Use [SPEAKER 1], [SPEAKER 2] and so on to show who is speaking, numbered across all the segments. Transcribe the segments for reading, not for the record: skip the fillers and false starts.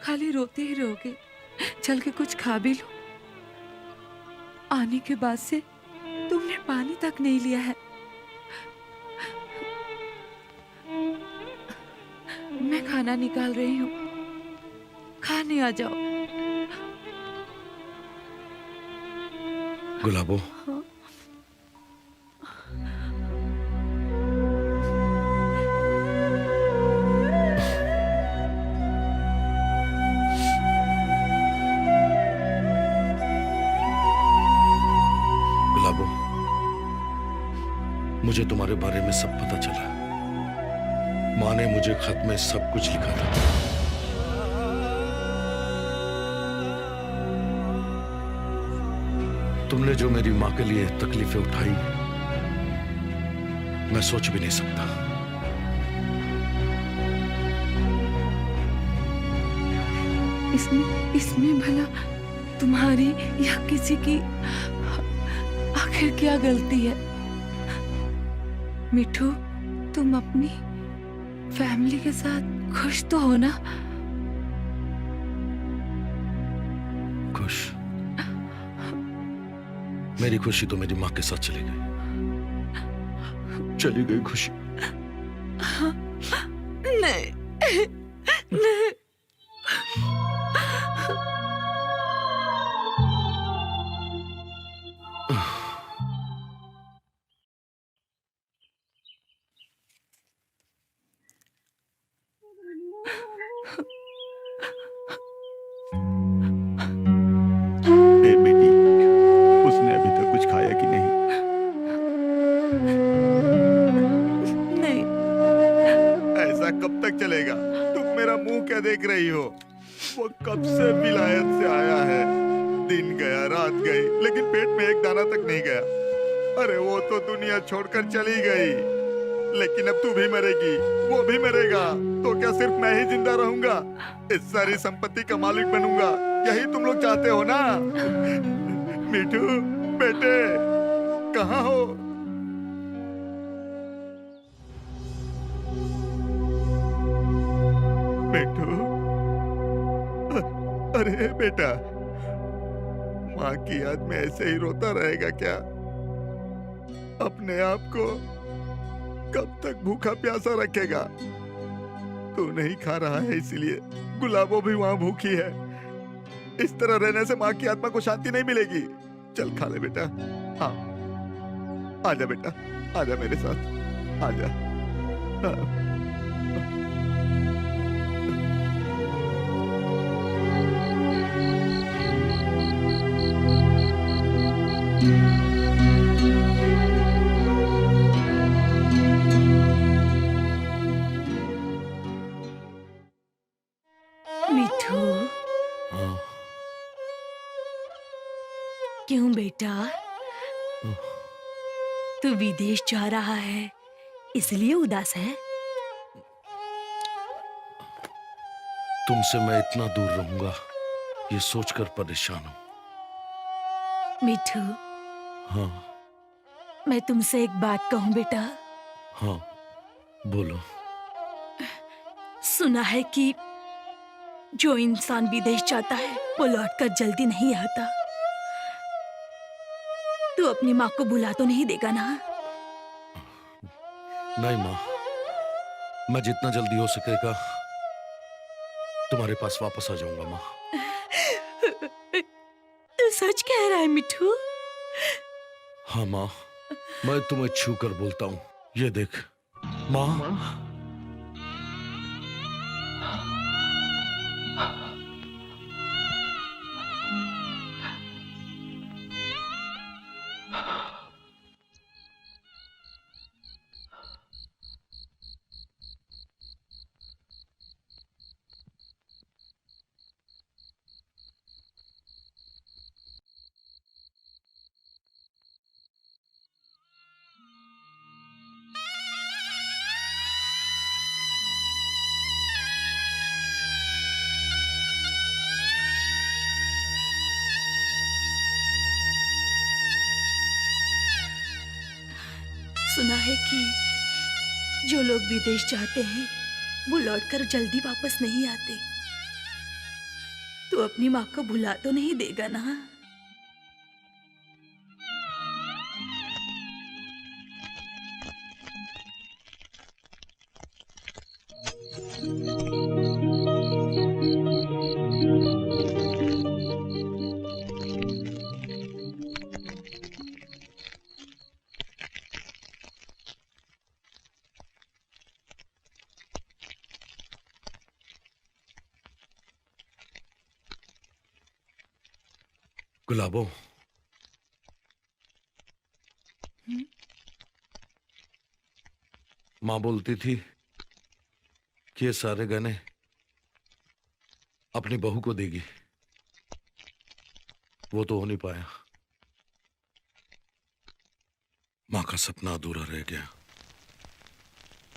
[SPEAKER 1] खाली रोते ही रहोगे? चल के कुछ खा भी लो। आने के बाद से तुमने पानी तक नहीं लिया है। मैं खाना निकाल रही हूँ, खाने आ जाओ।
[SPEAKER 2] गुलाबो,
[SPEAKER 1] हाँ?
[SPEAKER 2] गुलाबो, मुझे तुम्हारे बारे में सब पता चला। माँ ने मुझे खत में सब कुछ लिखा था। तुमने जो मेरी माँ के लिए तकलीफें उठाई, मैं सोच भी नहीं सकता।
[SPEAKER 1] इसमें भला तुम्हारी या किसी की आखिर क्या गलती है? मिठू, तुम अपनी फैमिली के साथ खुश तो हो ना?
[SPEAKER 2] खुश? मेरी खुशी तो मेरी माँ के साथ चली गई। चली गई खुशी।
[SPEAKER 1] नहीं, नहीं।
[SPEAKER 3] बेटी, उसने अभी तक कुछ खाया कि नहीं?
[SPEAKER 1] नहीं।
[SPEAKER 3] ऐसा कब तक चलेगा? तुम मेरा मुंह क्या देख रही हो? वो कब से विलायत से आया है। दिन गया, रात गई, लेकिन पेट में एक दाना तक नहीं गया। अरे वो तो दुनिया छोड़कर चली गई, लेकिन अब तू भी मरेगी, वो भी मरेगा। तो क्या सिर्फ मैं ही जिंदा रहूंगा? इस सारी संपत्ति का मालिक बनूंगा। यही तुम लोग चाहते हो ना? मिठू बेटे, कहाँ हो? मिठू, अरे बेटा, माँ की याद में ऐसे ही रोता रहेगा क्या? अपने आप को कब तक भूखा प्यासा रखेगा? तू नहीं खा रहा है इसलिए गुलाबो भी वहां भूखी है। इस तरह रहने से माँ की आत्मा को शांति नहीं मिलेगी। चल खा ले बेटा। हाँ, आजा बेटा, आजा मेरे साथ, आजा। हाँ।
[SPEAKER 1] मिठू,
[SPEAKER 2] हाँ।
[SPEAKER 1] क्यों बेटा? तू विदेश जा रहा है इसलिए उदास है?
[SPEAKER 2] तुमसे मैं इतना दूर रहूंगा ये सोचकर परेशान हूं।
[SPEAKER 1] मिठू,
[SPEAKER 2] हाँ।
[SPEAKER 1] मैं तुमसे एक बात कहूं बेटा?
[SPEAKER 2] हाँ, बोलो।
[SPEAKER 1] सुना है कि जो इंसान विदेश जाता है वो लौटकर जल्दी नहीं आता। तू अपनी माँ को भुला तो नहीं देगा ना?
[SPEAKER 2] नहीं माँ, मैं जितना जल्दी हो सकेगा तुम्हारे पास वापस आ जाऊंगा माँ।
[SPEAKER 1] तू सच कह रहा है मिठू?
[SPEAKER 2] हाँ माँ, मैं तुम्हें छू कर बोलता हूँ, ये देख माँ।
[SPEAKER 1] सुना है कि जो लोग विदेश जाते हैं वो लौटकर जल्दी वापस नहीं आते। तू अपनी माँ को भुला तो नहीं देगा ना?
[SPEAKER 2] गुलाबो, माँ बोलती थी कि ये सारे गहने अपनी बहू को देगी। वो तो हो नहीं पाया। माँ का सपना अधूरा रह गया।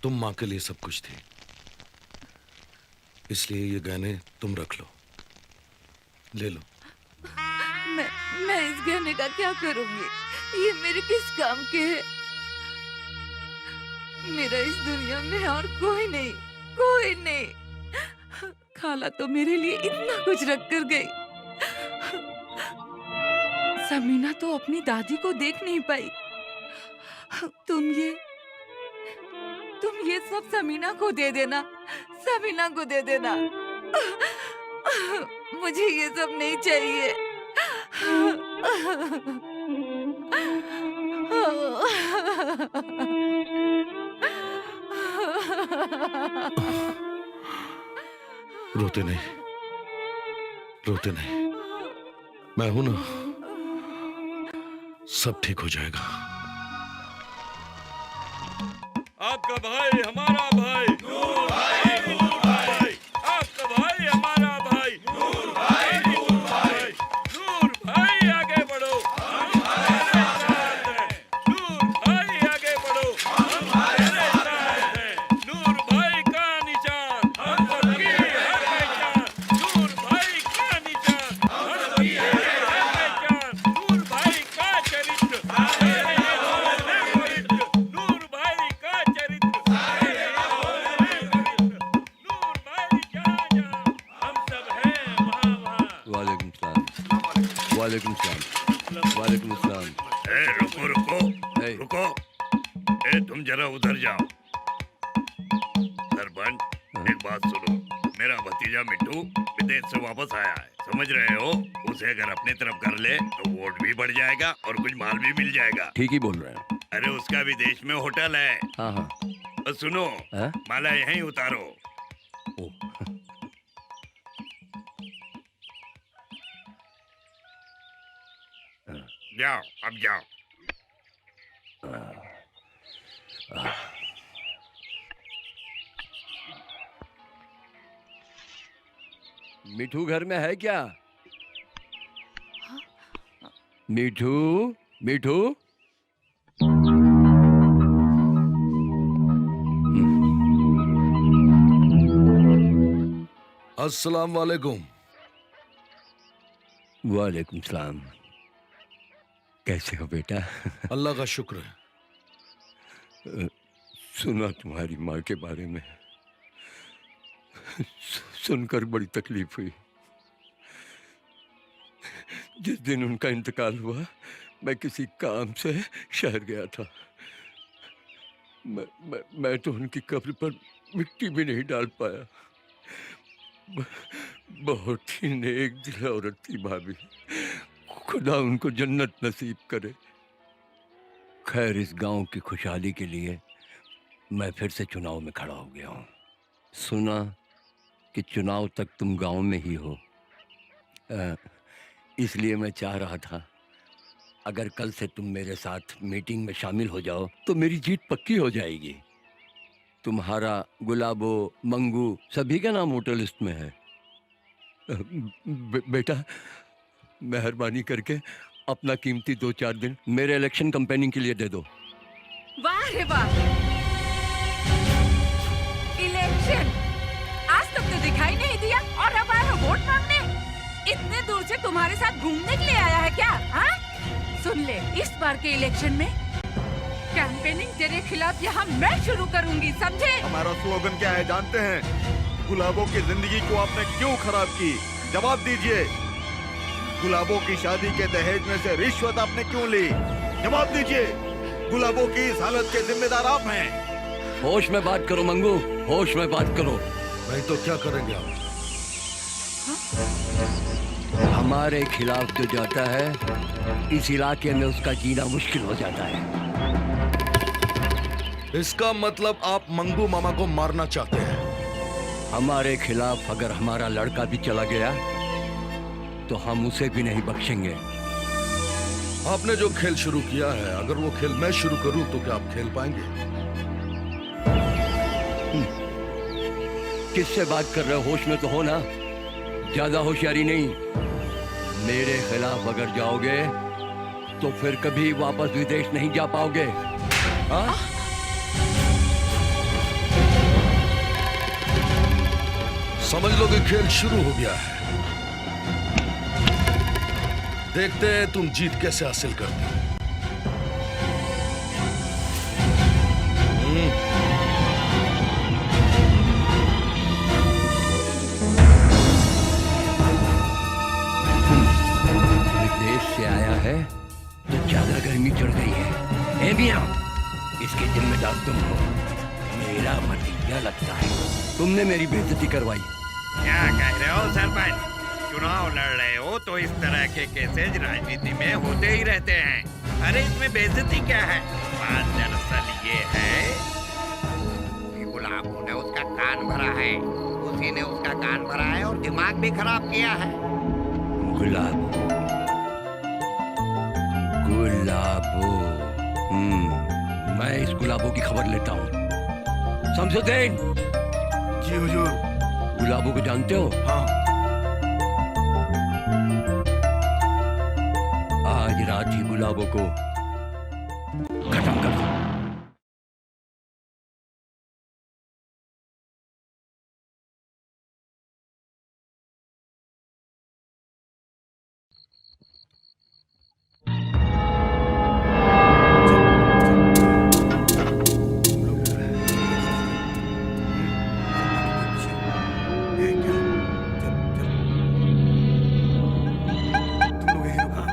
[SPEAKER 2] तुम माँ के लिए सब कुछ थी, इसलिए ये गहने तुम रख लो, ले लो।
[SPEAKER 1] मैं इस गहने का क्या करूंगी? ये मेरे किस काम के है? मेरा इस दुनिया में और कोई नहीं, कोई नहीं। खाला तो मेरे लिए इतना कुछ रख कर गई। समीना तो अपनी दादी को देख नहीं पाई। तुम ये सब समीना को दे देना, समीना को दे देना। मुझे ये सब नहीं चाहिए।
[SPEAKER 2] रोते नहीं, रोते नहीं। मैं हूं ना, सब ठीक हो जाएगा।
[SPEAKER 4] आपका भाई हमारा भाई, नूर भाई, नूर भाई। आपका भाई हमारा भाई, नूर भाई, नूर भाई। नूर भाई आगे बढ़ो, हम तुम्हारे साथ हैं। नूर भाई आगे बढ़ो, हम तुम्हारे साथ हैं। नूर भाई का निशान हम सबकी है पहचान। नूर भाई का निशान हम सबकी है पहचान। नूर भाई का चरित्र सारे जहां में पवित्र। नूर भाई का चरित्र सारे जहां में पवित्र। नूर भाई जहाँ जहाँ हम सब हैं वहाँ वहाँ।
[SPEAKER 5] वालेकुम सलाम। वालेकुम सलाम। वालेकुम सलाम।
[SPEAKER 4] रुको रुको
[SPEAKER 5] ए,
[SPEAKER 4] रुको। तुम जरा उधर जाओ। सरपंच, एक बात सुनो। मेरा भतीजा मिट्टू विदेश से वापस आया है, समझ रहे हो? उसे अगर अपनी तरफ कर ले तो वोट भी बढ़ जाएगा और कुछ माल भी मिल जाएगा।
[SPEAKER 5] ठीक ही बोल रहे हैं।
[SPEAKER 4] अरे उसका विदेश में होटल है।
[SPEAKER 5] हाँ हाँ।
[SPEAKER 4] और सुनो,
[SPEAKER 5] हाँ?
[SPEAKER 4] माला यहीं उतारो।
[SPEAKER 5] ओ,
[SPEAKER 4] जाओ, अब जाओ।
[SPEAKER 5] मिठू घर में है क्या? मिठू, मिठू।
[SPEAKER 2] अस्सलाम वालेकुम।
[SPEAKER 5] वालेकुम सलाम। कैसे हो बेटा?
[SPEAKER 2] अल्लाह का शुक्र है।
[SPEAKER 5] सुना तुम्हारी माँ के बारे में, सुनकर बड़ी तकलीफ हुई। जिस दिन उनका इंतकाल हुआ, मैं किसी काम से शहर गया था। मैं तो उनकी कब्र पर मिट्टी भी नहीं डाल पाया। बहुत ही नेक दिल औरत थी भाभी। खुदा उनको जन्नत नसीब करे। खैर, इस गांव की खुशहाली के लिए मैं फिर से चुनाव में खड़ा हो गया हूँ। सुना कि चुनाव तक तुम गांव में ही हो, इसलिए मैं चाह रहा था अगर कल से तुम मेरे साथ मीटिंग में शामिल हो जाओ तो मेरी जीत पक्की हो जाएगी। तुम्हारा, गुलाबो, मंगू सभी का नाम वोटर लिस्ट में है। बेटा, मेहरबानी करके अपना कीमती 2-4 दिन मेरे इलेक्शन कैंपेनिंग के लिए दे दो।
[SPEAKER 1] वाह रे वाह! इलेक्शन आज तक तो दिखाई नहीं दिया और अब आया वोट मांगने। इतने दूर से तुम्हारे साथ घूमने के लिए आया है क्या? हाँ? सुन ले, इस बार के इलेक्शन में कैंपेनिंग तेरे खिलाफ यहाँ मैं शुरू करूंगी, समझे?
[SPEAKER 3] हमारा स्लोगन क्या है जानते हैं? गुलाबों की जिंदगी को आपने क्यों खराब की? जवाब दीजिए, गुलाबों की शादी के दहेज में से रिश्वत आपने क्यों ली? जवाब दीजिए, गुलाबों की इस हालत के जिम्मेदार आप हैं।
[SPEAKER 5] होश में बात करो मंगू, होश में बात करो।
[SPEAKER 2] नहीं तो क्या करेंगे आप?
[SPEAKER 5] हमारे खिलाफ जो जाता है इस इलाके में उसका जीना मुश्किल हो जाता है।
[SPEAKER 2] इसका मतलब आप मंगू मामा को मारना चाहते हैं?
[SPEAKER 5] हमारे खिलाफ अगर हमारा लड़का भी चला गया तो हम उसे भी नहीं बख्शेंगे।
[SPEAKER 2] आपने जो खेल शुरू किया है, अगर वो खेल मैं शुरू करूं तो क्या आप खेल पाएंगे?
[SPEAKER 5] किससे बात कर रहे हो? होश में तो हो ना, ज्यादा होशियारी नहीं। मेरे खिलाफ अगर जाओगे तो फिर कभी वापस विदेश नहीं जा पाओगे। हाँ?
[SPEAKER 2] समझ लो कि खेल शुरू हो गया है। देखते हैं तुम जीत कैसे हासिल करते हो।
[SPEAKER 5] विदेश से आया है तो ज्यादा गर्मी चढ़ गई है। ए मियां, इसके जिम्मेदार तुम हो। मेरा भतीजा लगता है। तुमने मेरी बेइज्जती करवाई।
[SPEAKER 6] क्या कह रहे हो सरपंच? चुनाव लड़ रहे हो तो इस तरह के केसेज राजनीति में होते ही रहते हैं। अरे इसमें बेइज्जती क्या है? बात दरअसल ये है कि गुलाबों ने उसका कान भरा है, उसी ने उसका कान भरा है और दिमाग भी खराब किया है।
[SPEAKER 5] गुलाबो, गुलाबो। मैं इस गुलाबो की खबर लेता हूँ। शमसुद्दीन।
[SPEAKER 3] जी हुजूर।
[SPEAKER 5] गुलाबो को जानते हो?
[SPEAKER 3] हाँ।
[SPEAKER 5] आज रात ही गुलाबो को खत्म कर दो।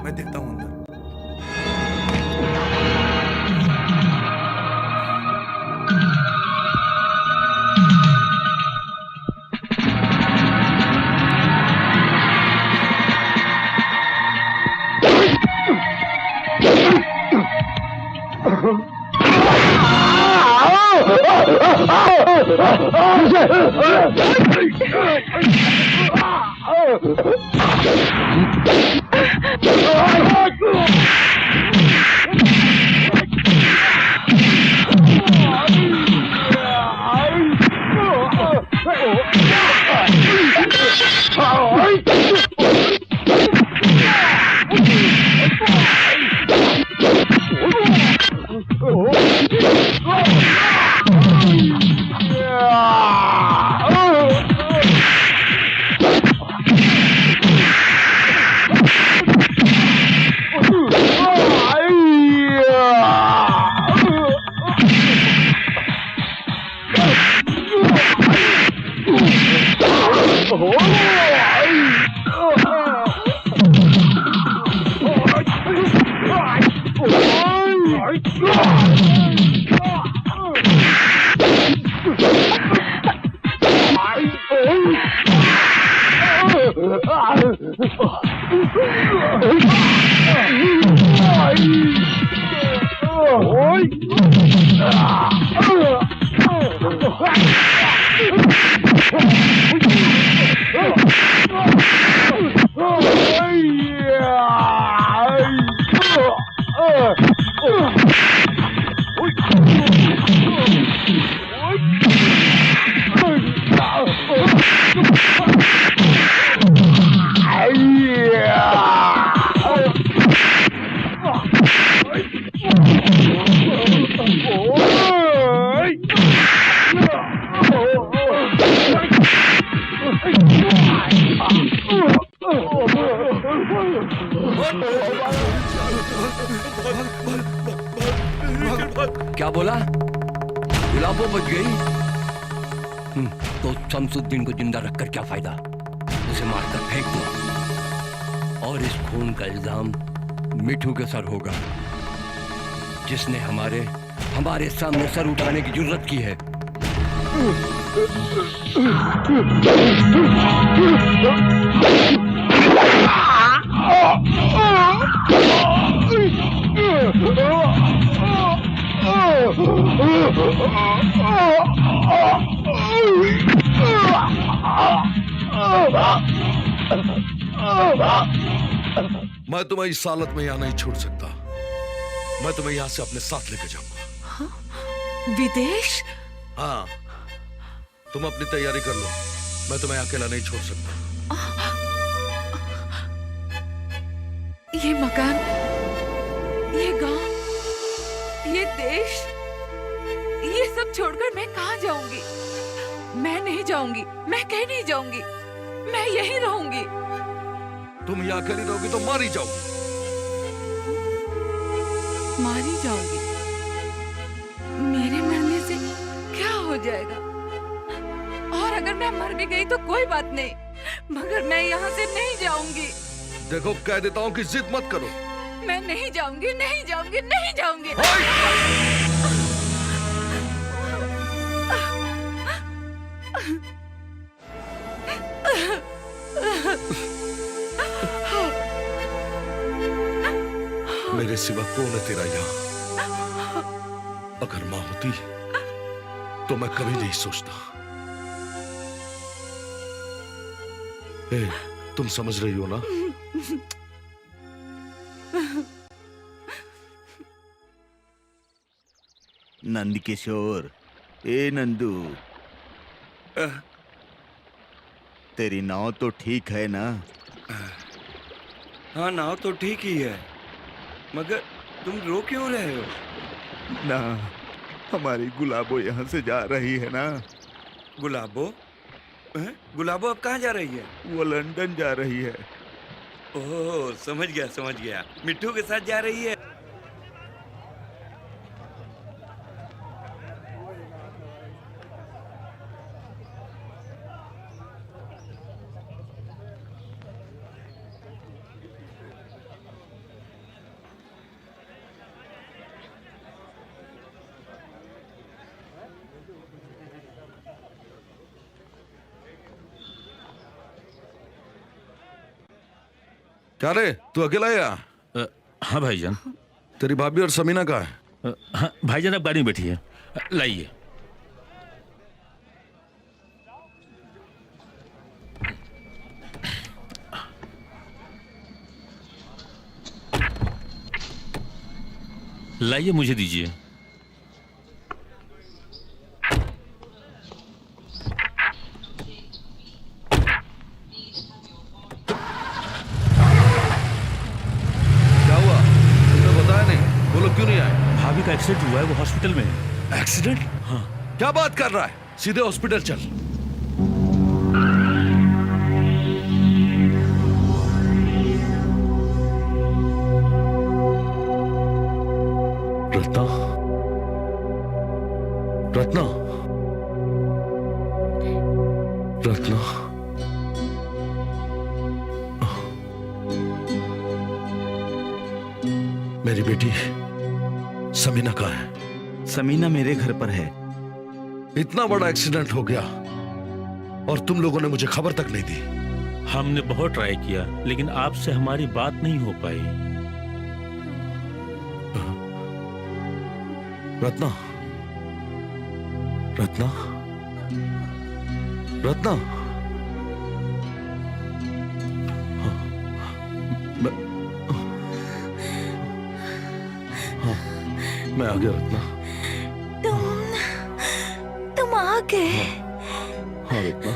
[SPEAKER 3] मैं देखता हूँ अंदर।
[SPEAKER 5] क्या बोला? गुलाबो बच गई? तो शमसुद्दीन को जिंदा रखकर क्या फायदा? उसे मारकर फेंक दो और इस खून का इल्जाम मिठू के सर होगा, जिसने हमारे सामने सर उठाने की जुर्रत की है।
[SPEAKER 2] मैं तुम्हें इस हालत में यहाँ नहीं छोड़ सकता। मैं तुम्हें यहाँ से अपने साथ लेके जाऊंगा।
[SPEAKER 1] विदेश?
[SPEAKER 2] हाँ, तुम अपनी तैयारी कर लो, मैं तुम्हें अकेला नहीं छोड़ सकता।
[SPEAKER 1] ये मकान, ये गांव, ये देश, ये सब छोड़कर मैं कहाँ जाऊंगी? मैं नहीं जाऊंगी, मैं कहीं नहीं जाऊंगी, मैं यहीं रहूंगी।
[SPEAKER 2] तुम यहाँ अकेली रहोगी तो मारी जाओगी।
[SPEAKER 1] मारी जाऊंगी? मेरे मरने से क्या हो जाएगा? और अगर मैं मर भी गई तो कोई बात नहीं, मगर मैं यहाँ से नहीं जाऊंगी।
[SPEAKER 2] देखो, कह देता हूँ कि जिद मत करो।
[SPEAKER 1] मैं नहीं जाऊंगी, नहीं जाऊंगी, नहीं जाऊंगी।
[SPEAKER 2] मेरे सिवा कौन है तेरा यहाँ? अगर माँ होती तो मैं कभी नहीं सोचता। तुम समझ रही हो ना?
[SPEAKER 3] नंद किशोर, ए नंदू, तेरी नाव तो ठीक है ना?
[SPEAKER 6] हाँ, नाव तो ठीक ही है, मगर तुम रो क्यों रहे हो?
[SPEAKER 3] ना, हमारी गुलाबो यहाँ से जा रही है ना।
[SPEAKER 6] गुलाबो? गुलाबो अब कहाँ जा रही है?
[SPEAKER 3] वो लंदन जा रही है।
[SPEAKER 6] ओह, समझ गया। मिट्टू के साथ जा रही है।
[SPEAKER 2] क्या रे, तू अकेला है यहाँ?
[SPEAKER 7] हाँ भाईजान।
[SPEAKER 2] तेरी भाभी और समीना कहाँ है?
[SPEAKER 7] हाँ भाईजान, अब गाड़ी में बैठी है, लाइए। लाइए, मुझे दीजिए।
[SPEAKER 2] क्यों नहीं आए?
[SPEAKER 7] भाभी का एक्सीडेंट हुआ है, वो हॉस्पिटल में है।
[SPEAKER 2] एक्सीडेंट?
[SPEAKER 7] हाँ।
[SPEAKER 2] क्या बात कर रहा है? सीधे हॉस्पिटल चल। रत्ना, रत्ना, रत्ना, मेरी बेटी समीना कहाँ है?
[SPEAKER 3] समीना मेरे घर पर है।
[SPEAKER 2] इतना बड़ा एक्सीडेंट हो गया और तुम लोगों ने मुझे खबर तक नहीं दी।
[SPEAKER 7] हमने बहुत ट्राई किया, लेकिन आपसे हमारी बात नहीं हो पाई।
[SPEAKER 2] रत्ना, रत्ना, रत्ना, मैं आ गया रत्ना।
[SPEAKER 8] तुम आ गए?
[SPEAKER 2] हाँ रत्ना।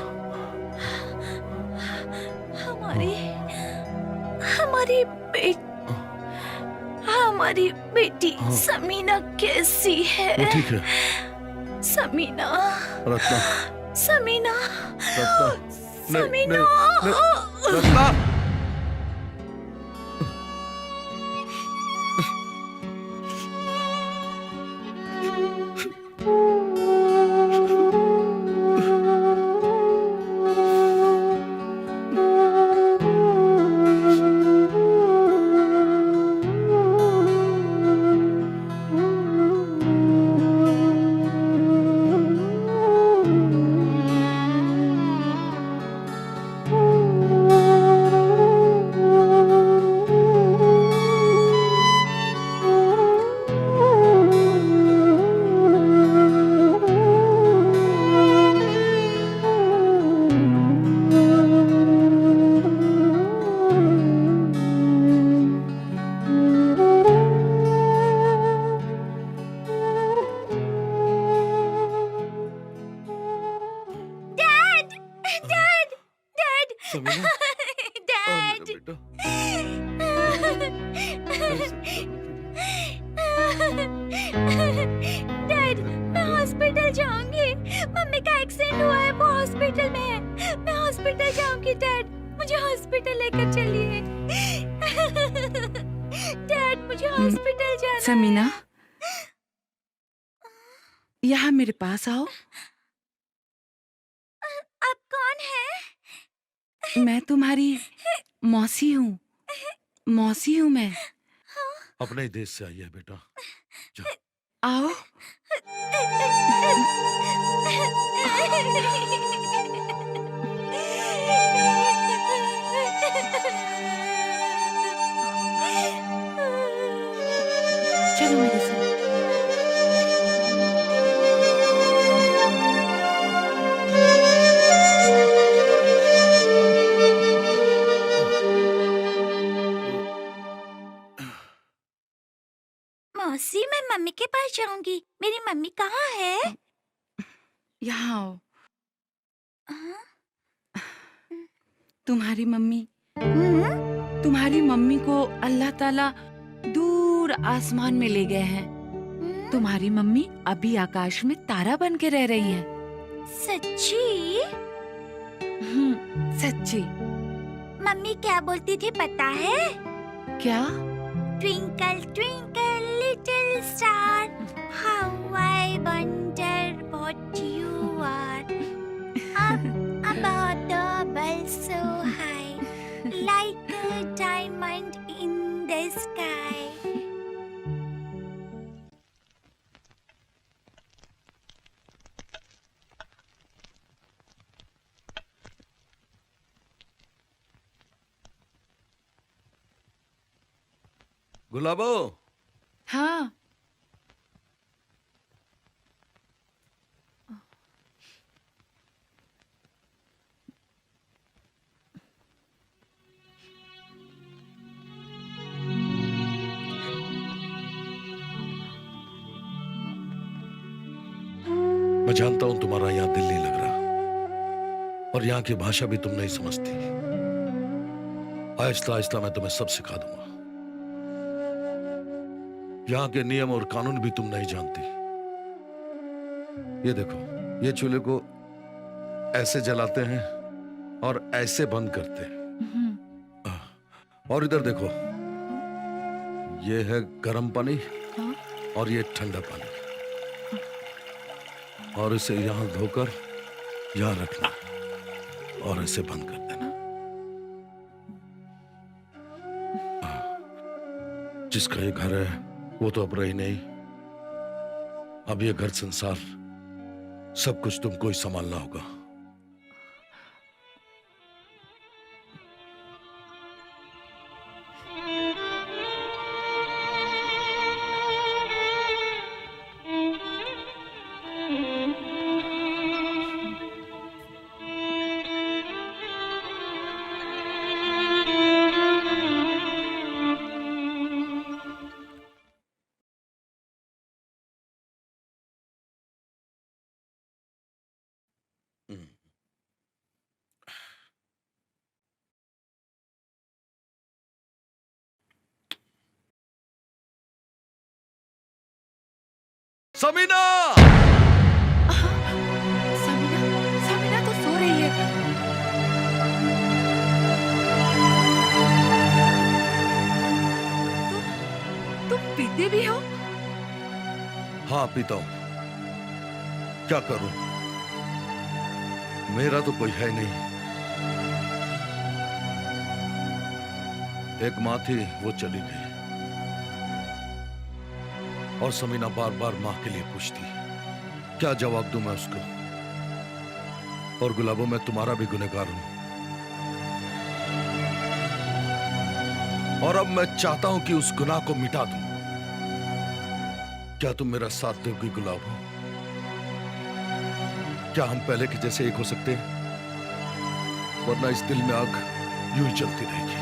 [SPEAKER 8] हमारी बेटी समीना कैसी है?
[SPEAKER 2] वो ठीक है।
[SPEAKER 8] समीना,
[SPEAKER 2] रत्ना,
[SPEAKER 8] समीना,
[SPEAKER 2] रत्ना,
[SPEAKER 8] समीना,
[SPEAKER 2] रत्ना।
[SPEAKER 8] डैड, मैं हॉस्पिटल जाऊंगी। मम्मी का एक्सीडेंट हुआ है, वो हॉस्पिटल में है। मैं हॉस्पिटल जाऊंगी डैड, मुझे हॉस्पिटल लेकर चलिए। डैड, मुझे हॉस्पिटल जाना है।
[SPEAKER 1] समीना, यहाँ मेरे पास आओ।
[SPEAKER 8] आप कौन है?
[SPEAKER 1] मैं तुम्हारी मौसी हूँ। मौसी हूँ मैं।
[SPEAKER 2] अपने ही देश से आई है बेटा। जाओ।
[SPEAKER 1] आओ। चलो मेरे साथ।
[SPEAKER 8] मौसी, मैं मम्मी के पास जाऊंगी। मेरी मम्मी कहाँ है?
[SPEAKER 1] यहाँ आओ।
[SPEAKER 8] हाँ?
[SPEAKER 1] तुम्हारी मम्मी
[SPEAKER 8] हम्म?
[SPEAKER 1] तुम्हारी मम्मी को अल्लाह ताला दूर आसमान में ले गए हैं। तुम्हारी मम्मी अभी आकाश में तारा बन के रह रही है।
[SPEAKER 8] सच्ची?
[SPEAKER 1] सच्ची।
[SPEAKER 8] मम्मी क्या बोलती थी पता है?
[SPEAKER 1] क्या?
[SPEAKER 8] Twinkle, twinkle, little star, how I wonder what you are. Up above the world so high, like a diamond in the sky.
[SPEAKER 2] गुलाबो,
[SPEAKER 1] हाँ।
[SPEAKER 2] मैं जानता हूं तुम्हारा यहाँ दिल नहीं लग रहा और यहाँ की भाषा भी तुम नहीं समझती। आहिस्ता आहिस्ता मैं तुम्हें सब सिखा दूंगा। यहाँ के नियम और कानून भी तुम नहीं जानती। ये देखो, ये चूल्हे को ऐसे जलाते हैं और ऐसे बंद करते हैं। और इधर देखो, ये है गर्म पानी और ये ठंडा पानी, और इसे यहां धोकर यहां रखना और इसे बंद कर देना। जिसका ये घर है वो तो अब रही नहीं। अब ये घर संसार सब कुछ तुमको ही संभालना होगा। समीना!
[SPEAKER 1] समीना, समीना तो सो रही है। तुम पीते भी हो?
[SPEAKER 2] हाँ, पीता हूं। क्या करूं? मेरा तो कोई है नहीं। एक माँ थी, वो चली गई और समीना बार बार माँ के लिए पूछती। क्या जवाब दूं मैं उसको? और गुलाबो, मैं तुम्हारा भी गुनहगार हूं और अब मैं चाहता हूं कि उस गुनाह को मिटा दूं। क्या तुम मेरा साथ दोगी गुलाबो? क्या हम पहले के जैसे एक हो सकते हैं? वरना इस दिल में आग यूं ही जलती रहेगी।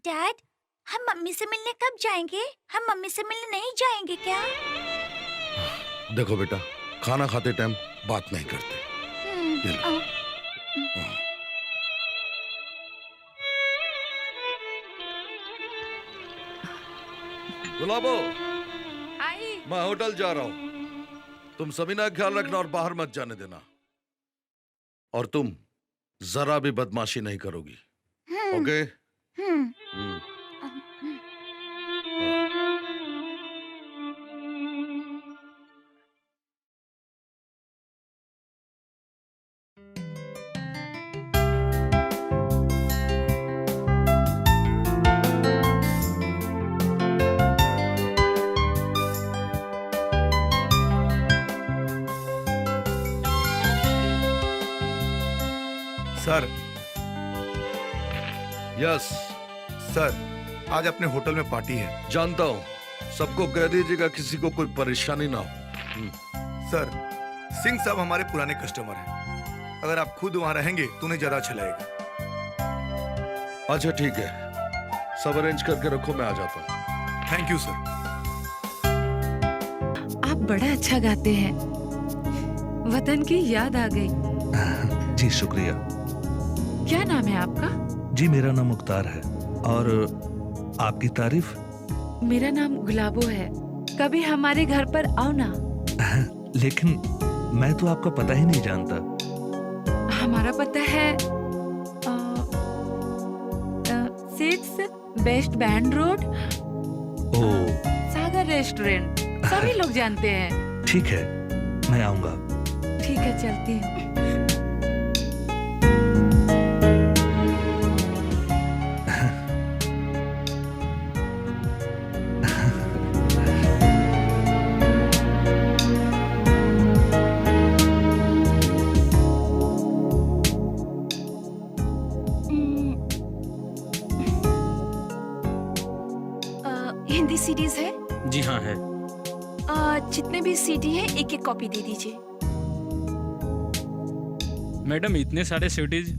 [SPEAKER 8] डैड, हम मम्मी से मिलने कब जाएंगे? हम मम्मी से मिलने नहीं जाएंगे क्या?
[SPEAKER 2] देखो बेटा, खाना खाते टाइम बात नहीं करते। ये लो। गुलाबो,
[SPEAKER 1] आई।
[SPEAKER 2] मैं होटल जा रहा हूँ। तुम सबीना का ख्याल रखना और बाहर मत जाने देना। और तुम जरा भी बदमाशी नहीं करोगी, ओके? हम्म।
[SPEAKER 3] सर,
[SPEAKER 2] यस,
[SPEAKER 3] सर, आज अपने होटल में पार्टी है।
[SPEAKER 2] जानता हूँ। सबको कह दीजिएगा किसी को कोई परेशानी ना हो।
[SPEAKER 3] सर, सिंह साहब हमारे पुराने कस्टमर हैं। अगर आप खुद वहाँ रहेंगे तो उन्हें ज्यादा अच्छा लगेगा।
[SPEAKER 2] अच्छा ठीक है, सब अरेंज करके रखो, मैं आ जाता हूँ।
[SPEAKER 3] Thank you sir.
[SPEAKER 1] आप बड़ा अच्छा गाते हैं, वतन की याद आ गई।
[SPEAKER 9] जी शुक्रिया।
[SPEAKER 1] क्या नाम है आपका?
[SPEAKER 9] जी मेरा नाम मुख्तार है। और आपकी तारीफ?
[SPEAKER 1] मेरा नाम गुलाबो है। कभी हमारे घर पर आओ ना।
[SPEAKER 9] लेकिन मैं तो आपका पता ही नहीं जानता।
[SPEAKER 1] हमारा पता है 6 बेस्ट बैंड रोड,
[SPEAKER 9] ओह
[SPEAKER 1] सागर रेस्टोरेंट। सभी लोग जानते हैं।
[SPEAKER 9] ठीक है, मैं आऊंगा।
[SPEAKER 1] ठीक है, चलती हूँ।
[SPEAKER 8] हिंदी सीडीज है?
[SPEAKER 7] जी हाँ है।
[SPEAKER 8] जितने भी सीडी है एक एक कॉपी दे दीजिए।
[SPEAKER 7] मैडम इतने सारे सीडीज?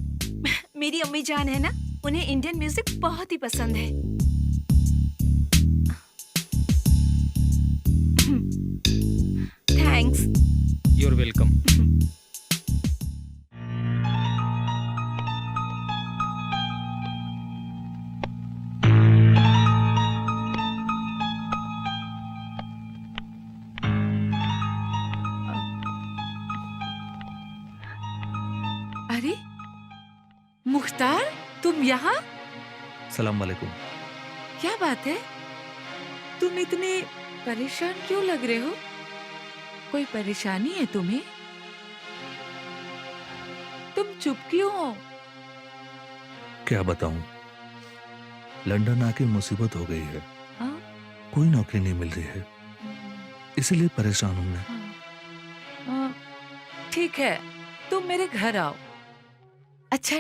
[SPEAKER 8] मेरी अम्मी जान है ना, उन्हें इंडियन म्यूजिक बहुत ही पसंद है। थैंक्स।
[SPEAKER 7] You're welcome.
[SPEAKER 1] अरे मुख्तार, तुम यहाँ?
[SPEAKER 9] सलाम वालेकुम।
[SPEAKER 1] क्या बात है, तुम इतने परेशान क्यों लग रहे हो? कोई परेशानी है तुम्हें? तुम चुप क्यों हो?
[SPEAKER 9] क्या बताऊं, लंदन आके मुसीबत हो गई है।
[SPEAKER 1] हाँ?
[SPEAKER 9] कोई नौकरी नहीं मिल रही है, इसीलिए परेशान हूं मैं।
[SPEAKER 1] हाँ, ठीक है, तुम मेरे घर आओ। अच्छा,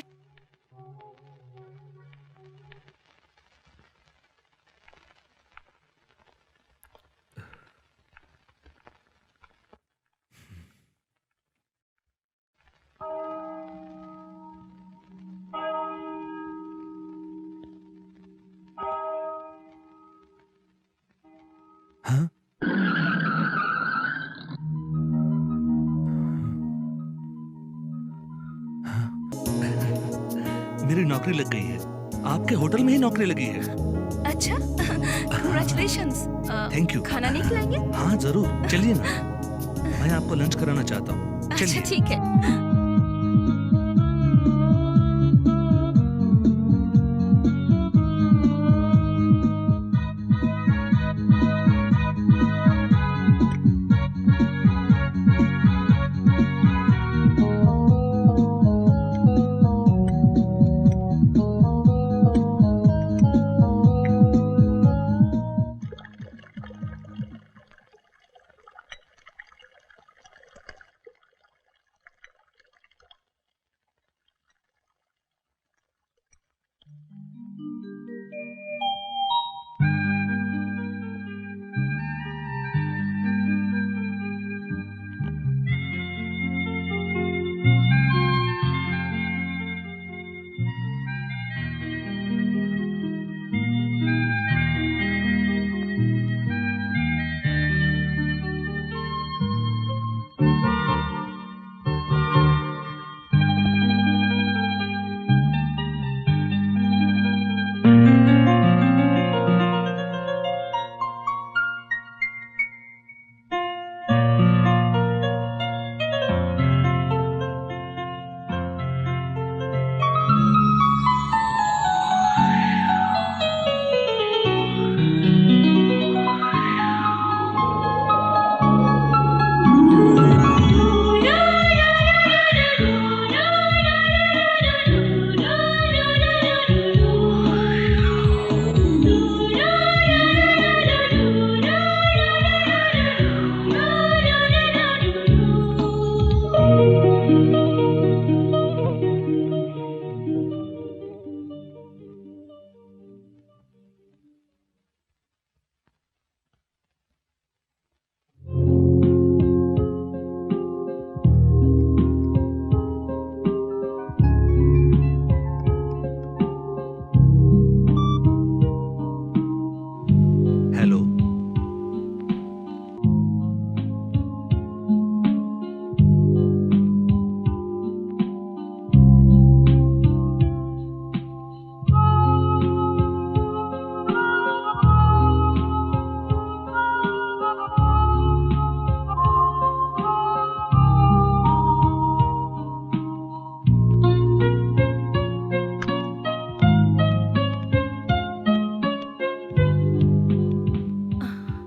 [SPEAKER 9] हाँ? मेरी नौकरी लग गई है। आपके होटल में ही नौकरी लगी है।
[SPEAKER 8] अच्छा, कांग्रेचुलेशंस।
[SPEAKER 9] Thank you.
[SPEAKER 8] खाना नहीं खिलाएंगे?
[SPEAKER 9] हाँ जरूर, चलिए ना, मैं आपको लंच कराना चाहता हूँ।
[SPEAKER 8] अच्छा
[SPEAKER 9] चलिए।
[SPEAKER 8] ठीक है।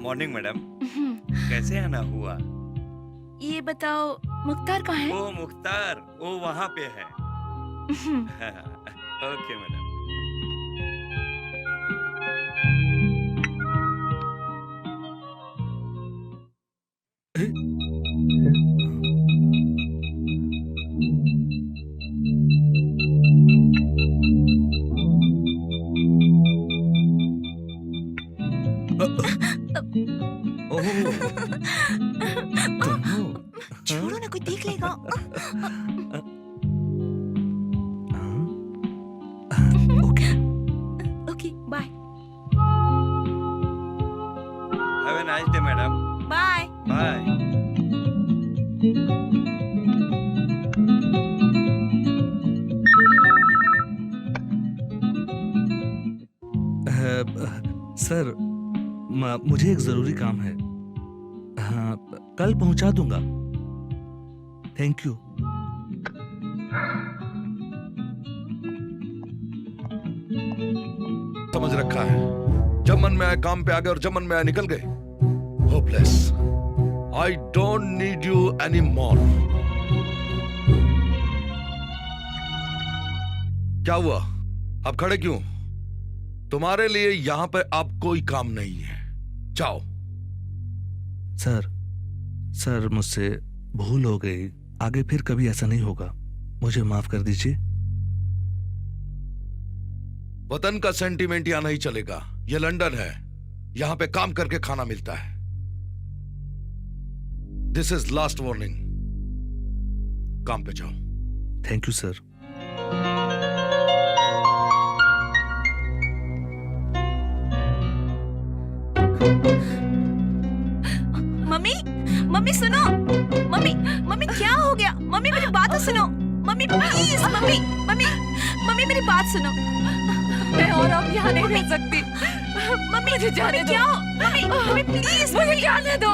[SPEAKER 6] Morning madam. कैसे आना हुआ?
[SPEAKER 8] ये बताओ मुख्तार कहाँ है?
[SPEAKER 6] वो मुख्तार वो वहाँ पे है। Okay madam.
[SPEAKER 8] छोड़ो ना, कोई देख लेगा।
[SPEAKER 9] Okay
[SPEAKER 8] okay bye.
[SPEAKER 6] Have a nice day madam.
[SPEAKER 8] Bye.
[SPEAKER 6] Bye.
[SPEAKER 9] Sir मुझे एक जरूरी काम है। हाँ, कल पहुंचा दूंगा। Thank you.
[SPEAKER 2] समझ रखा है, जब मन में आए काम पे आ गए और जब मन में आए निकल गए। Hopeless. I don't need you any more. क्या हुआ, अब खड़े क्यों? तुम्हारे लिए यहां पे अब कोई काम नहीं है, जाओ।
[SPEAKER 9] सर मुझसे भूल हो गई, आगे फिर कभी ऐसा नहीं होगा, मुझे माफ कर दीजिए।
[SPEAKER 2] वतन का सेंटीमेंट यहां नहीं चलेगा, ये लंदन है, यहां पे काम करके खाना मिलता है। दिस इज लास्ट वार्निंग, काम पे जाओ।
[SPEAKER 9] Thank you sir.
[SPEAKER 8] Mummy mummy सुनो। मम्मी मम्मी क्या हो गया? मम्मी मेरी बात तो सुनो। Mummy please. Mummy mummy mummy मेरी बात सुनो।
[SPEAKER 1] मैं और अब यहाँ नहीं रह सकती।
[SPEAKER 8] मम्मी
[SPEAKER 1] मुझे जाने दो।
[SPEAKER 8] क्या? मम्मी मम्मी प्लीज
[SPEAKER 1] मुझे जाने दो।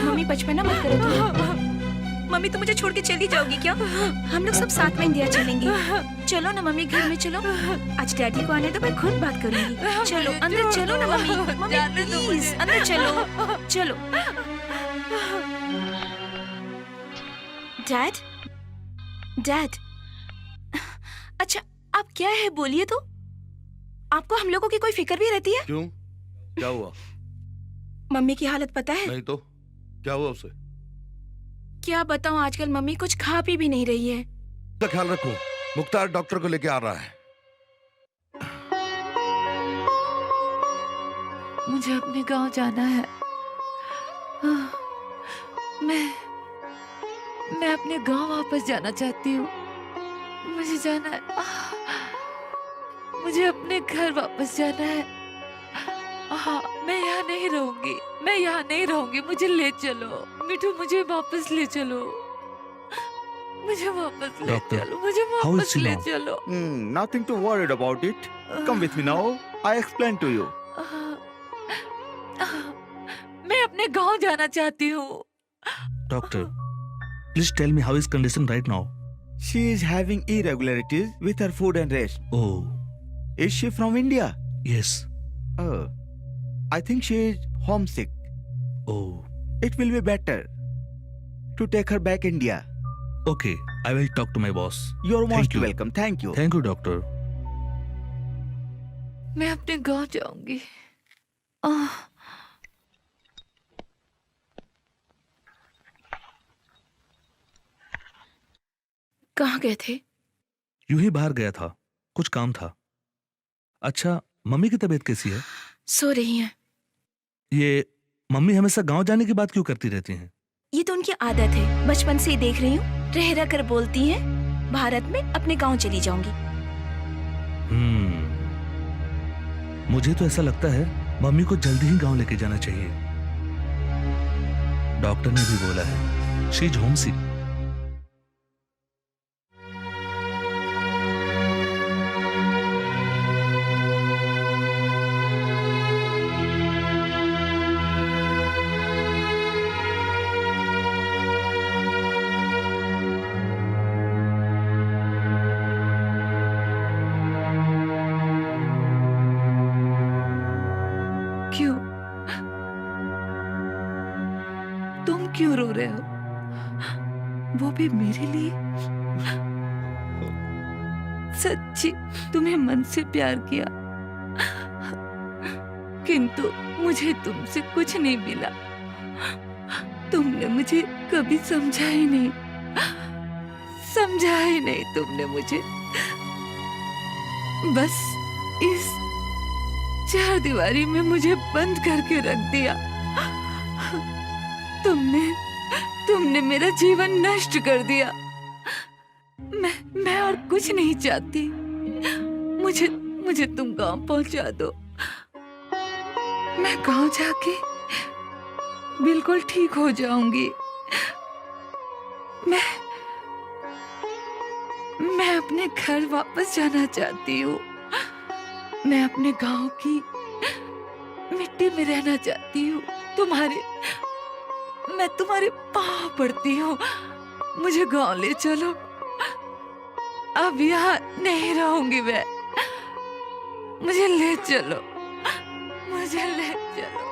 [SPEAKER 8] मम्मी बचपना मत करो तुम। मम्मी तुम मुझे छोड़ के चली जाओगी क्या? हम लोग सब साथ में इंडिया चलेंगे। चलो ना मम्मी, घर में चलो। आज डैडी को आने दो, मैं खुद बात करूंगी। चलो अंदर चलो ना मम्मी। मम्मी प्लीज अंदर चलो। चलो। डैड डैड, अच्छा आप क्या है बोलिए तो। आपको हम लोगों की कोई फिक्र भी रहती है?
[SPEAKER 2] क्यों, क्या हुआ?
[SPEAKER 8] मम्मी की हालत पता है?
[SPEAKER 2] नहीं तो क्या हुआ उसे?
[SPEAKER 8] क्या बताऊं, आजकल मम्मी कुछ खा पी भी नहीं रही है।
[SPEAKER 2] तो ख्याल रखो, मुख्तार डॉक्टर को लेके आ रहा है।
[SPEAKER 1] मुझे अपने गांव जाना है। मैं अपने गांव वापस जाना चाहती हूँ। मुझे जाना है। मुझे अपने घर वापस जाना है। हाँ, मैं यहाँ नहीं रहूंगी। मैं यहाँ नहीं रहूंगी। मुझे ले चलो मिठू, मुझे वापस ले चलो। मुझे वापस ले
[SPEAKER 9] Doctor,
[SPEAKER 1] चलो। मुझे
[SPEAKER 9] how is
[SPEAKER 1] वापस
[SPEAKER 9] she
[SPEAKER 1] ले
[SPEAKER 9] now?
[SPEAKER 1] चलो।
[SPEAKER 3] Nothing to worried about it. Come with me now. I explain to you.
[SPEAKER 1] मैं अपने गांव जाना चाहती हूँ।
[SPEAKER 9] Doctor, please tell me how is condition right now?
[SPEAKER 3] She is having irregularities with her food and rest.
[SPEAKER 9] Oh,
[SPEAKER 3] Is she from India?
[SPEAKER 9] Yes.
[SPEAKER 3] Oh, I think she is homesick.
[SPEAKER 9] Oh,
[SPEAKER 3] It will be better to take her back India.
[SPEAKER 9] Okay, I will talk to my boss.
[SPEAKER 3] You're
[SPEAKER 9] Thank
[SPEAKER 3] most
[SPEAKER 9] you.
[SPEAKER 3] welcome. Thank you.
[SPEAKER 9] Thank you doctor.
[SPEAKER 1] मैं अपने गांव जाऊंगी। कहाँ गए थे?
[SPEAKER 9] यूं ही बाहर गया था, कुछ काम था। अच्छा, मम्मी की तबीयत कैसी है?
[SPEAKER 8] सो रही हैं।
[SPEAKER 9] ये मम्मी हमेशा गांव जाने की बात क्यों करती रहती हैं?
[SPEAKER 8] ये तो उनकी आदत है, बचपन से ही देख रही हूँ। रह रह कर बोलती हैं भारत में अपने गांव चली जाऊंगी।
[SPEAKER 9] मुझे तो ऐसा लगता है मम्मी को जल्दी ही गांव लेके जाना चाहिए। डॉक्टर ने भी बोला है शी इज होमसिक।
[SPEAKER 1] क्यों? क्यों रो रहे हो? वो भी मेरे लिए? सच्ची तुम्हें मन से प्यार किया, किंतु मुझे तुमसे कुछ नहीं मिला। तुमने मुझे कभी समझा ही नहीं, समझा ही नहीं तुमने मुझे। बस इस चार दीवारी में मुझे बंद करके रख दिया। तुमने मेरा जीवन नष्ट कर दिया। मैं और कुछ नहीं चाहती। मुझे तुम गांव पहुंचा दो। मैं गांव जाके बिल्कुल ठीक हो जाऊंगी। मैं अपने घर वापस जाना चाहती हूँ। मैं अपने गांव की मिट्टी में रहना चाहती हूँ। मैं तुम्हारे पाँव पड़ती हूँ, मुझे गांव ले चलो। अब यहाँ नहीं रहूंगी मैं। मुझे ले चलो, मुझे ले चलो।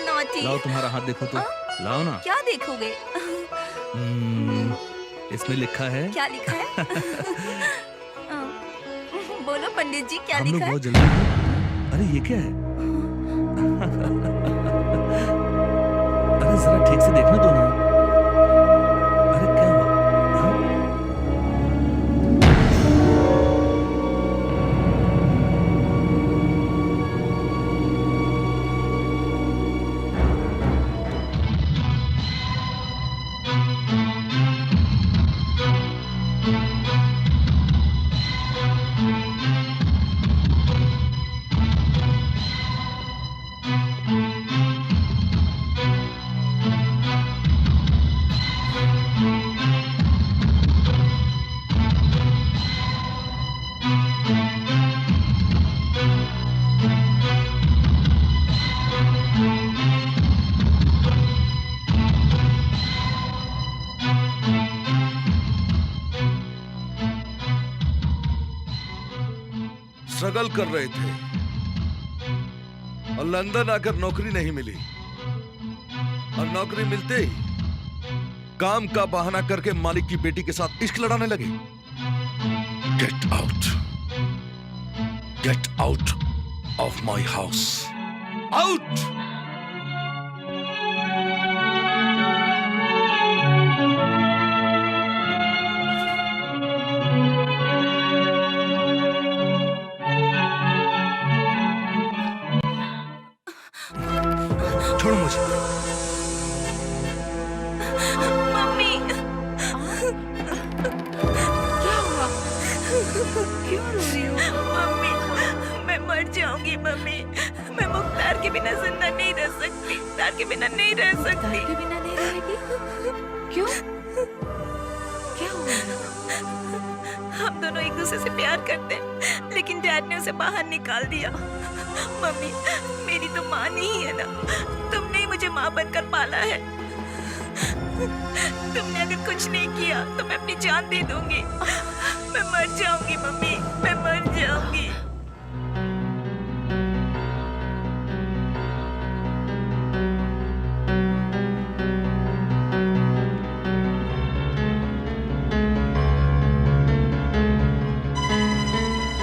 [SPEAKER 8] नॉटी।
[SPEAKER 9] लाओ तुम्हारा हाथ देखो तो। लाओ ना।
[SPEAKER 8] क्या देखोगे?
[SPEAKER 9] इसमें लिखा है।
[SPEAKER 8] क्या लिखा है? बोलो पंडित जी, क्या
[SPEAKER 9] हम लोग
[SPEAKER 8] लिखा है?
[SPEAKER 9] बहुत जल्दी। अरे ये क्या है? अरे जरा ठीक से देखना दो ना। अरे क्या हुआ? हाँ?
[SPEAKER 2] स्ट्रगल कर रहे थे और लंदन आकर नौकरी नहीं मिली, और नौकरी मिलते ही काम का बहाना करके मालिक की बेटी के साथ इश्क लड़ाने लगे। Get out of my house, out.
[SPEAKER 9] छोड़ो मुझे।
[SPEAKER 8] मम्मी।
[SPEAKER 1] क्या हुआ? क्यों रो रही हो?
[SPEAKER 8] मम्मी, मैं मर जाऊंगी मम्मी। मैं मुख्तार के बिना जिंदा नहीं रह सकती। मुख्तार के बिना नहीं रह सकती।
[SPEAKER 1] के बिना नहीं रहेगी? क्यों? क्या हुआ?
[SPEAKER 8] हम दोनों एक दूसरे से प्यार करते हैं, लेकिन डैड ने उसे बाहर निकाल दिया। मम्मी, मेरी तो माँ नहीं है ना। तुमने ही मुझे माँ बनकर पाला है। तुमने अगर कुछ नहीं किया तो मैं अपनी जान दे दूंगी। मैं मर जाऊंगी मम्मी, मैं मर जाऊंगी।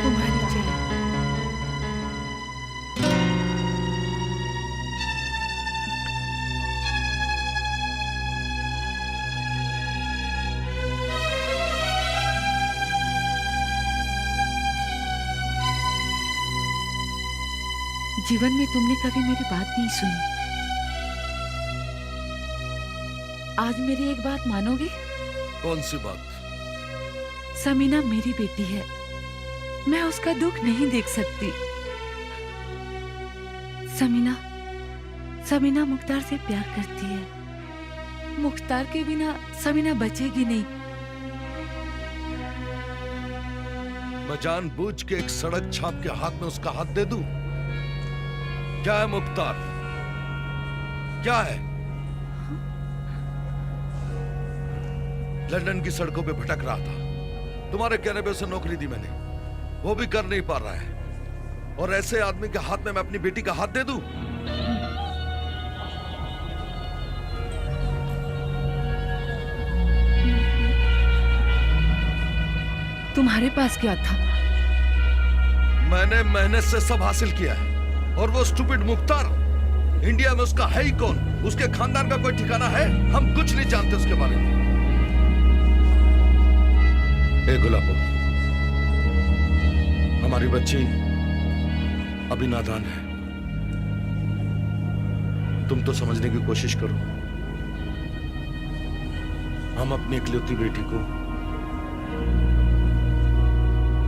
[SPEAKER 1] तुम्हारी जय। जीवन में तुमने कभी मेरी बात नहीं सुनी। आज मेरी एक बात मानोगे?
[SPEAKER 2] कौन सी बात?
[SPEAKER 1] समीना मेरी बेटी है, मैं उसका दुख नहीं देख सकती। समीना मुख्तार से प्यार करती है। मुख्तार के बिना समीना बचेगी नहीं।
[SPEAKER 2] मैं जानबूझ के एक सड़क छाप के हाथ में उसका हाथ दे दूं? क्या है मुख्तार? क्या है? लंदन की सड़कों पे भटक रहा था। तुम्हारे कहने पे उसे नौकरी दी मैंने, वो भी कर नहीं पा रहा है। और ऐसे आदमी के हाथ में मैं अपनी बेटी का हाथ दे दूं?
[SPEAKER 1] तुम्हारे पास क्या था?
[SPEAKER 2] मैंने मेहनत से सब हासिल किया है। और वो स्टूपिड मुख्तार, इंडिया में उसका है ही कौन? उसके खानदान का कोई ठिकाना है? हम कुछ नहीं जानते उसके बारे में। ए गुलाबो, हमारी बच्ची अभी नादान है। तुम तो समझने की कोशिश करो। हम अपनी इकलौती बेटी को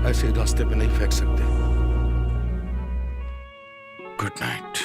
[SPEAKER 2] ऐसे रास्ते पे नहीं फेंक सकते। Good night.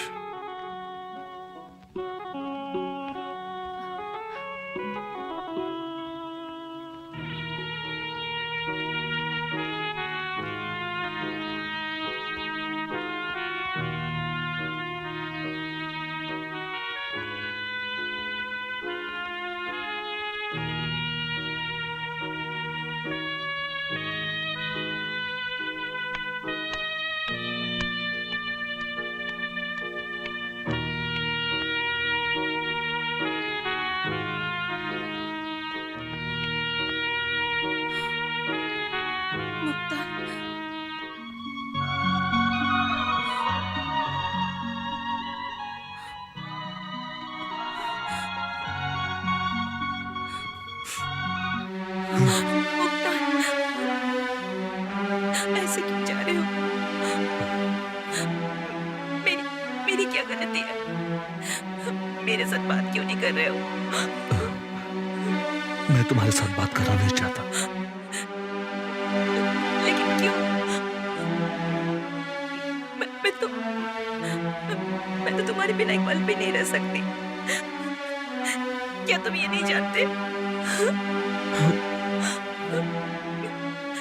[SPEAKER 8] मुक्ता, मुक्ता, ऐसे क्यों जा रहे हो? मेरी क्या गलती है? मेरे साथ बात क्यों नहीं कर रहे हो?
[SPEAKER 9] मैं तुम्हारे साथ बात करना नहीं चाहता।
[SPEAKER 8] लेकिन क्यों? मैं तो तुम्हारे बिना एक पल भी नहीं रह सकती। क्या तुम ये नहीं जानते?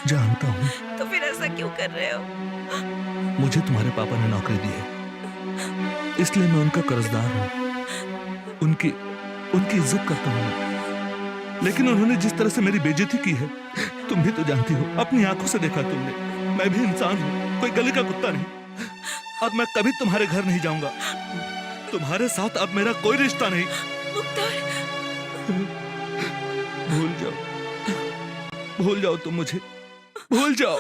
[SPEAKER 9] जानता हूँ।
[SPEAKER 8] तो फिर ऐसा क्यों कर रहे हो?
[SPEAKER 9] मुझे तुम्हारे पापा ने नौकरी दी है, इसलिए मैं उनका कर्जदार हूँ। उनकी इज्जत करता हूँ। लेकिन उन्होंने जिस तरह से मेरी बेइज्जती की है, तुम भी तो जानती हो, अपनी आंखों से देखा तुमने। मैं भी इंसान हूँ, कोई गली का कुत्ता नहीं। अब मैं कभी तुम्हारे घर नहीं जाऊंगा। तुम्हारे साथ अब मेरा कोई रिश्ता नहीं।
[SPEAKER 8] मुख्तार,
[SPEAKER 9] भूल जाओ तुम मुझे, भूल जाओ।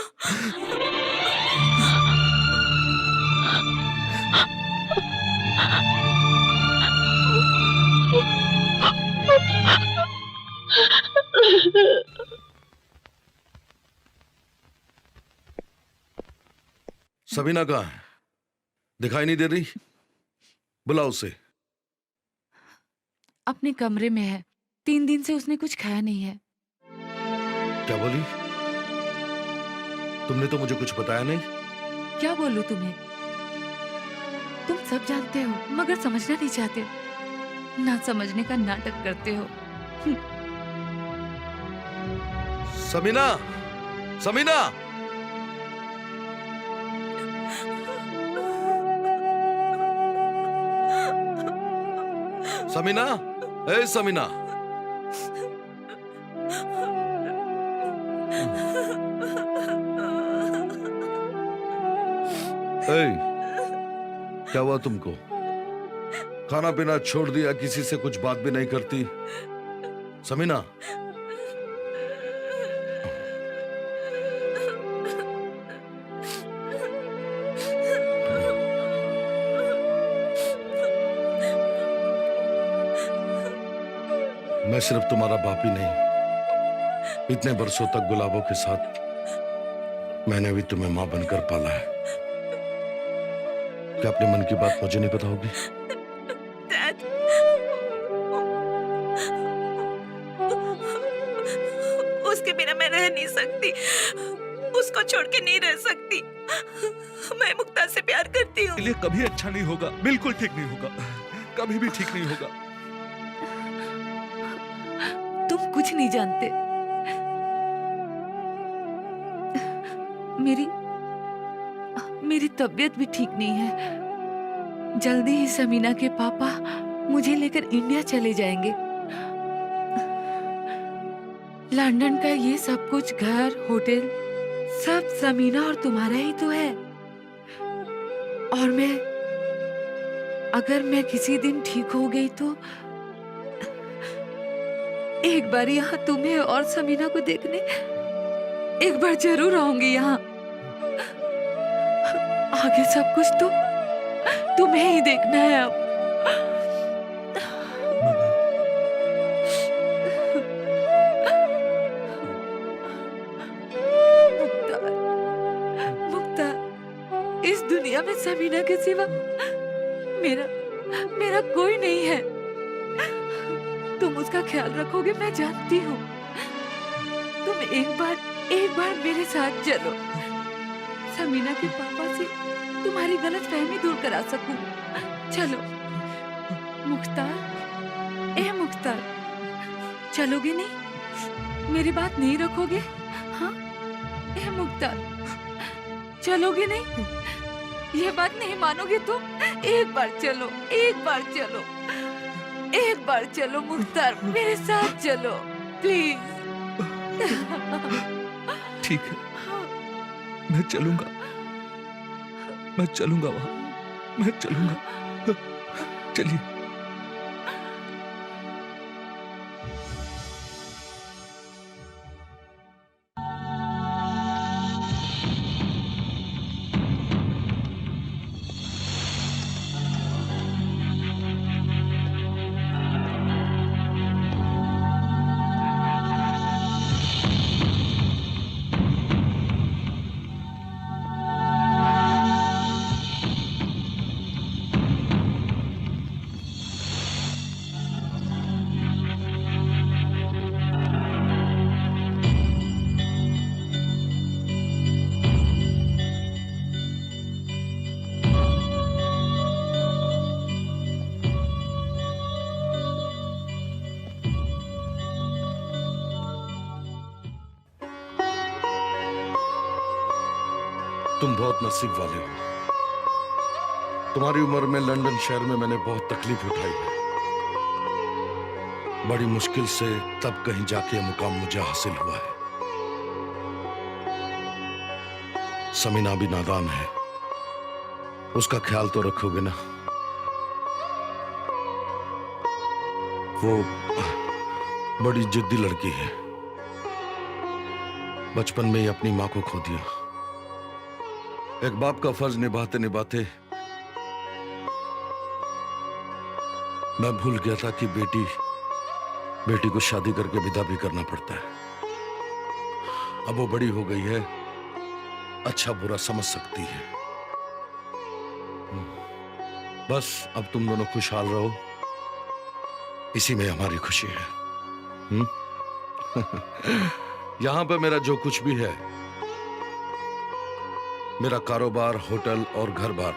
[SPEAKER 2] सबीना कहाँ है? दिखाई नहीं दे रही। बुलाओ उसे।
[SPEAKER 1] अपने कमरे में है। 3 दिन से उसने कुछ खाया नहीं है।
[SPEAKER 2] क्या बोली? तुमने तो मुझे कुछ बताया नहीं।
[SPEAKER 1] क्या बोलूं तुम्हें? तुम सब जानते हो मगर समझना नहीं चाहते। ना समझने का नाटक करते हो।
[SPEAKER 2] समीना, समीना, समीना, ए समीना। ए, क्या हुआ तुमको? खाना पीना छोड़ दिया, किसी से कुछ बात भी नहीं करती। समीना, मैं सिर्फ तुम्हारा बाप ही नहीं, इतने बरसों तक गुलाबों के साथ मैंने भी तुम्हें मां बनकर पाला है। क्या अपने मन की बात मुझे नहीं बताओगी?
[SPEAKER 8] डैड, उसके बिना मैं रह नहीं सकती। उसको छोड़ के नहीं रह सकती। मैं मुक्ता से प्यार करती हूँ।
[SPEAKER 9] लिए कभी अच्छा नहीं होगा, बिल्कुल ठीक नहीं होगा, कभी भी ठीक नहीं होगा।
[SPEAKER 1] तुम कुछ नहीं जानते। मेरी तबीयत भी ठीक नहीं है। जल्दी ही समीना के पापा मुझे लेकर इंडिया चले जाएंगे। लंदन का ये सब कुछ, घर, होटल, सब समीना और तुम्हारा ही तो है। और अगर मैं किसी दिन ठीक हो गई तो एक बार यहाँ तुम्हें और समीना को देखने एक बार जरूर आऊंगी यहाँ। आगे सब कुछ तो तुम्हें ही देखना है अब। मुख्तार, इस दुनिया में समीना के सिवा मेरा कोई नहीं है। तुम उसका ख्याल रखोगे, मैं जानती हूँ। तुम एक बार मेरे साथ चलो, समीना के पापा से तुम्हारी गलतफहमी दूर करा सकूं। चलो मुख्तार, ए मुख्तार, चलोगे नहीं? मेरी बात नहीं रखोगे? हाँ ए मुख्तार, चलोगे नहीं? ये बात नहीं मानोगे तो एक बार चलो, एक बार चलो, एक बार चलो मुख्तार, मेरे साथ चलो प्लीज।
[SPEAKER 9] ठीक है, मैं चलूंगा वहां, मैं चलूंगा। चलिए।
[SPEAKER 2] तुम बहुत नसीब वाले हो। तुम्हारी उम्र में लंदन शहर में मैंने बहुत तकलीफ उठाई है। बड़ी मुश्किल से तब कहीं जाके मुकाम मुझे हासिल हुआ है। समीना भी नादान है, उसका ख्याल तो रखोगे ना? वो बड़ी जिद्दी लड़की है, बचपन में ही अपनी मां को खो दिया। एक बाप का फर्ज निभाते निभाते मैं भूल गया था कि बेटी को शादी करके विदा भी करना पड़ता है। अब वो बड़ी हो गई है, अच्छा बुरा समझ सकती है। बस अब तुम दोनों खुशहाल रहो, इसी में हमारी खुशी है। यहां पे मेरा जो कुछ भी है, मेरा कारोबार, होटल और घर बार,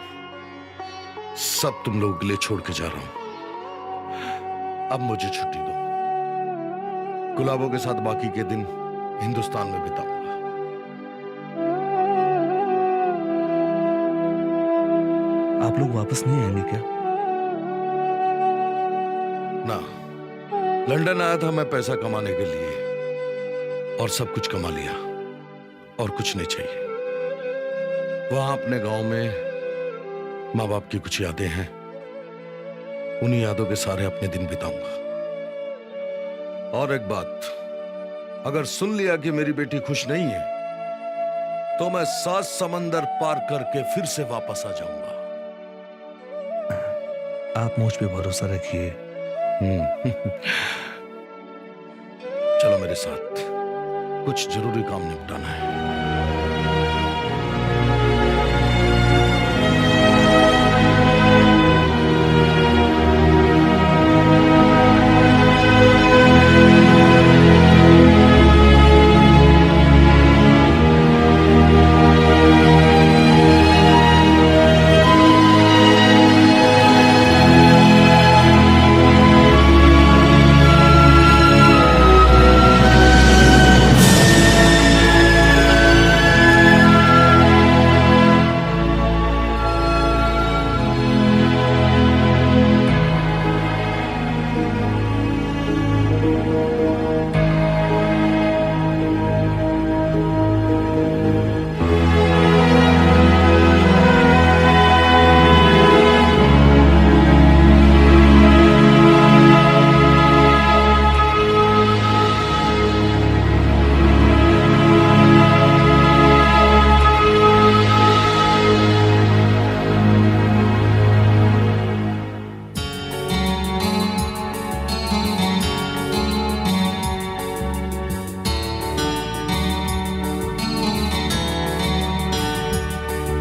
[SPEAKER 2] सब तुम लोगों के लिए छोड़ के जा रहा हूं। अब मुझे छुट्टी दो, गुलाबों के साथ बाकी के दिन हिंदुस्तान में बिताऊंगा।
[SPEAKER 9] आप लोग वापस नहीं आएंगे क्या?
[SPEAKER 2] ना, लंदन आया था मैं पैसा कमाने के लिए, और सब कुछ कमा लिया, और कुछ नहीं चाहिए। वहां अपने गांव में माँ बाप की कुछ यादें हैं, उन्हीं यादों के सारे अपने दिन बिताऊंगा। और एक बात, अगर सुन लिया कि मेरी बेटी खुश नहीं है, तो मैं 7 समंदर पार करके फिर से वापस आ जाऊंगा।
[SPEAKER 9] आप मुझ पे भरोसा रखिए।
[SPEAKER 2] चलो मेरे साथ, कुछ जरूरी काम निपटाना है।